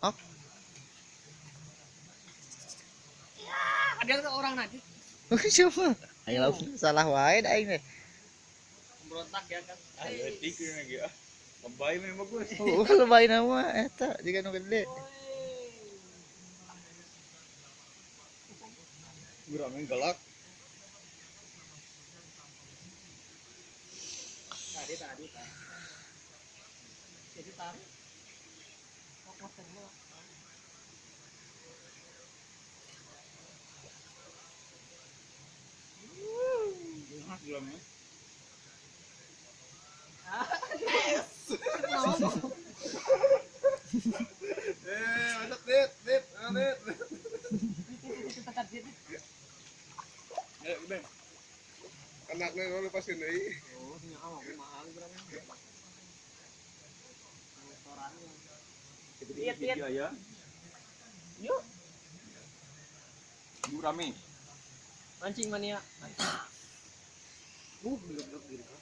Hah? Ada orang nanti Siapa? Ayo salah wae dah ini. berontak ya kan. Ayo dikir lagi ah. Lebay memang bagus. Oh, lebay nama eta jika nu gede. Gurame galak. Tadi jadi tarik Gurame. Masak dit. Ayo gede. Anaknya lo lepasin deui. oh nya awak mahal berapa Video ya. yuk Gurame. mancing mania belum gitu